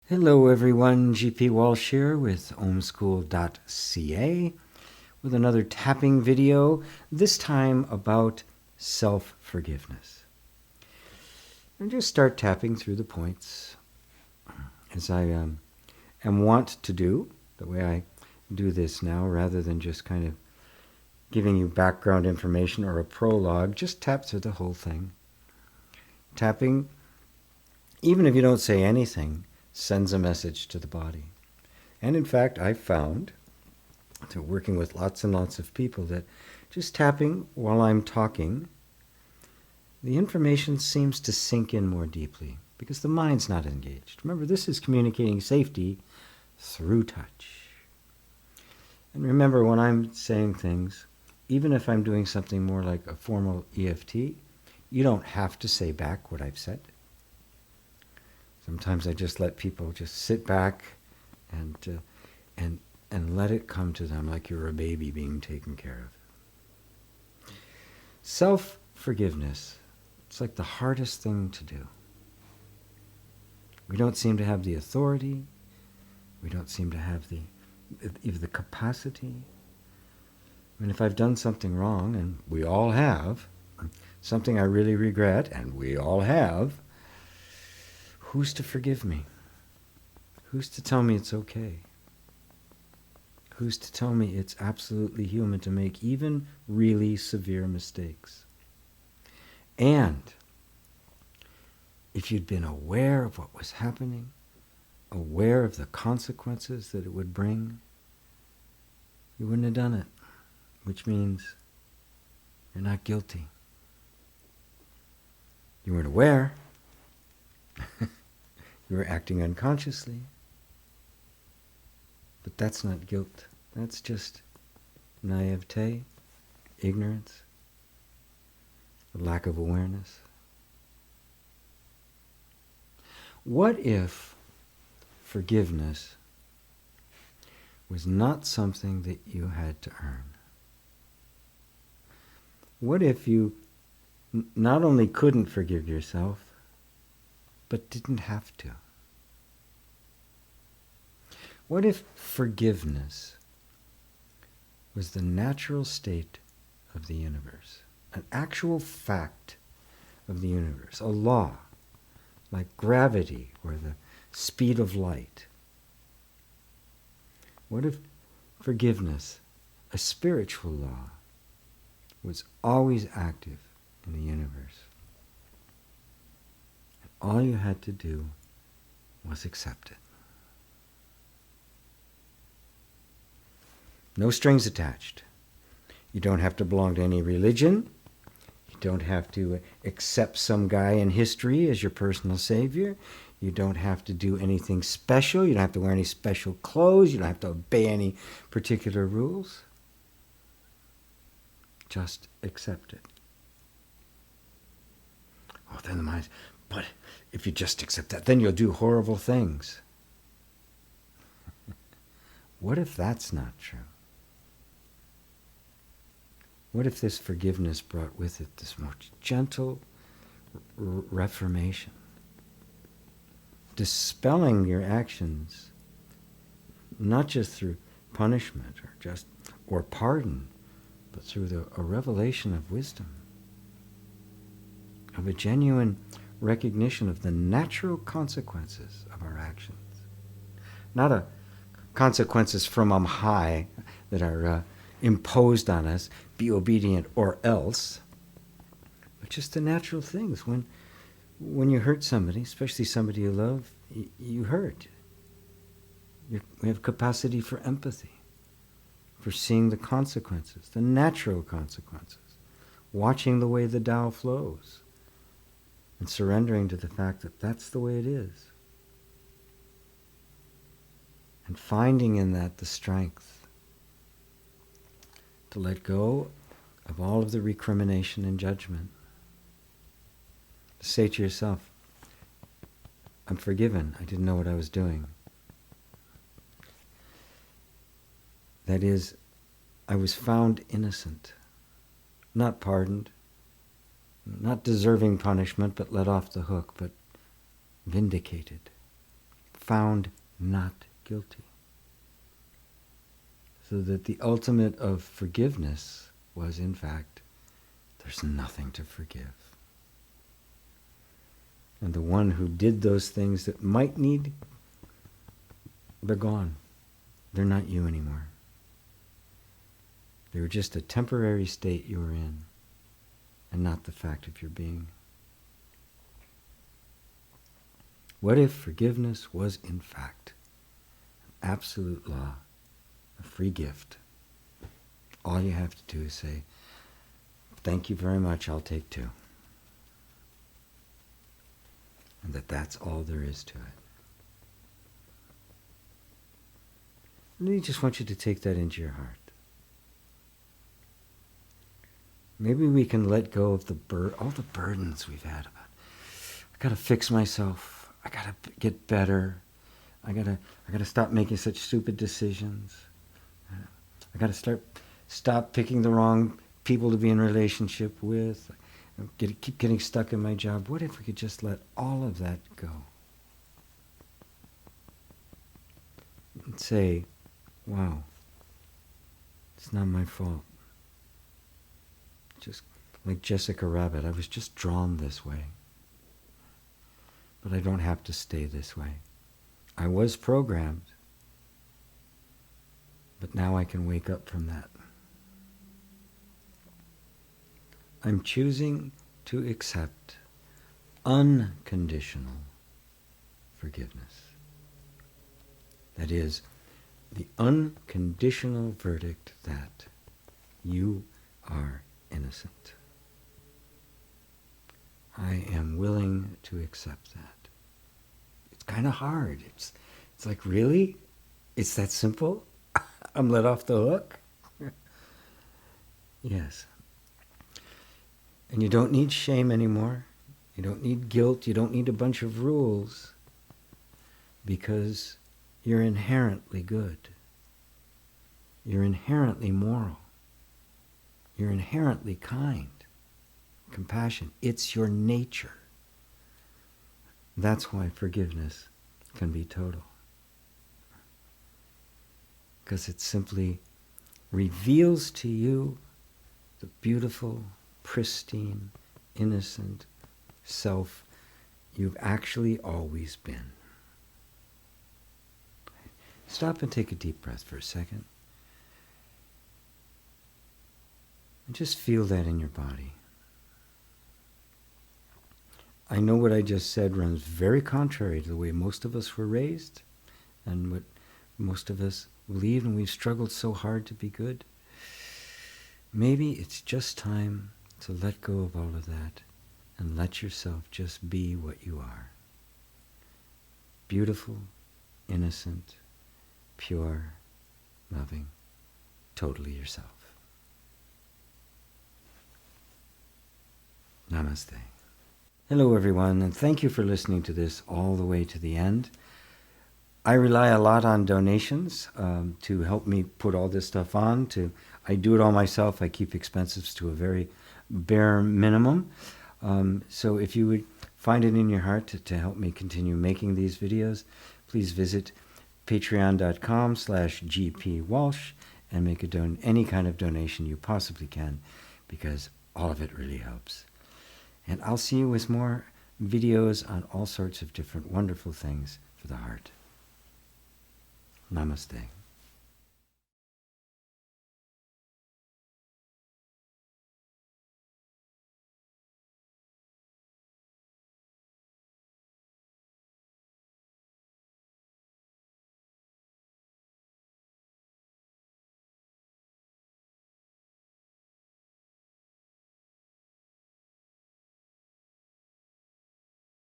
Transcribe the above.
Hello everyone, GP Walsh here with omschool.ca with another tapping video, this time about self-forgiveness. And just start tapping through the points as I am wont to do, the way I do this now, rather than just kind of giving you background information or a prologue. Just tap through the whole thing. Tapping, even if you don't say anything, sends a message to the body. And in fact, I've found, through working with lots and lots of people, that just tapping while I'm talking, the information seems to sink in more deeply because the mind's not engaged. Remember, this is communicating safety through touch. And remember, when I'm saying things, even if I'm doing something more like a formal EFT, you don't have to say back what I've said. Sometimes I just let people just sit back and let it come to them like you're a baby being taken care of. Self-forgiveness, it's like the hardest thing to do. We don't seem to have the authority. We don't seem to have even the capacity. I mean, if I've done something wrong, and we all have, something I really regret, and we all have, who's to forgive me? Who's to tell me it's okay? Who's to tell me it's absolutely human to make even really severe mistakes? And if you'd been aware of what was happening, aware of the consequences that it would bring, you wouldn't have done it, which means you're not guilty. You weren't aware. You were acting unconsciously. But that's not guilt. That's just naivete, ignorance, a lack of awareness. What if forgiveness was not something that you had to earn? What if you not only couldn't forgive yourself, but didn't have to? What if forgiveness was the natural state of the universe, an actual fact of the universe, a law, like gravity or the speed of light? What if forgiveness, a spiritual law, was always active in the universe? All you had to do was accept it. No strings attached. You don't have to belong to any religion. You don't have to accept some guy in history as your personal savior. You don't have to do anything special. You don't have to wear any special clothes. You don't have to obey any particular rules. Just accept it. Oh, then the mind, but if you just accept that, then you'll do horrible things. What if that's not true? What if this forgiveness brought with it this more gentle reformation? Dispelling your actions, not just through punishment or pardon, but through a revelation of wisdom, of a genuine recognition of the natural consequences of our actions. Not consequences from on high that are imposed on us, be obedient or else, but just the natural things. When you hurt somebody, especially somebody you love, you hurt. We have capacity for empathy, for seeing the consequences, the natural consequences, watching the way the Tao flows, and surrendering to the fact that that's the way it is. And finding in that the strength to let go of all of the recrimination and judgment. To say to yourself, I'm forgiven. I didn't know what I was doing. That is, I was found innocent, not pardoned, not deserving punishment, but let off the hook, but vindicated, found not guilty. So that the ultimate of forgiveness was, in fact, there's nothing to forgive. And the one who did those things that might need, they're gone. They're not you anymore. They were just a temporary state you were in, and not the fact of your being. What if forgiveness was, in fact, an absolute law, a free gift? All you have to do is say, thank you very much, I'll take two. And that's all there is to it. And I just want you to take that into your heart. Maybe we can let go of all the burdens we've had about, I got to fix myself. I got to get better. I got to stop making such stupid decisions. I got to stop picking the wrong people to be in relationship with. Keep getting stuck in my job. What if we could just let all of that go? And say, wow, it's not my fault. Just like Jessica Rabbit, I was just drawn this way. But I don't have to stay this way. I was programmed, but now I can wake up from that. I'm choosing to accept unconditional forgiveness. That is, the unconditional verdict that you are innocent. I am willing to accept that. It's kind of hard. It's like, really? It's that simple? I'm let off the hook? Yes. And you don't need shame anymore. You don't need guilt. You don't need a bunch of rules, because you're inherently good. You're inherently moral. You're inherently kind, compassion. It's your nature. That's why forgiveness can be total. Because it simply reveals to you the beautiful, pristine, innocent self you've actually always been. Stop and take a deep breath for a second. And just feel that in your body. I know what I just said runs very contrary to the way most of us were raised and what most of us believe, and we've struggled so hard to be good. Maybe it's just time to let go of all of that and let yourself just be what you are. Beautiful, innocent, pure, loving, totally yourself. Namaste. Hello everyone, and thank you for listening to this all the way to the end. I rely a lot on donations to help me put all this stuff on. I do it all myself. I keep expenses to a very bare minimum. So if you would find it in your heart to help me continue making these videos, please visit patreon.com/gpwalsh and make any kind of donation you possibly can, because all of it really helps. And I'll see you with more videos on all sorts of different wonderful things for the heart. Namaste.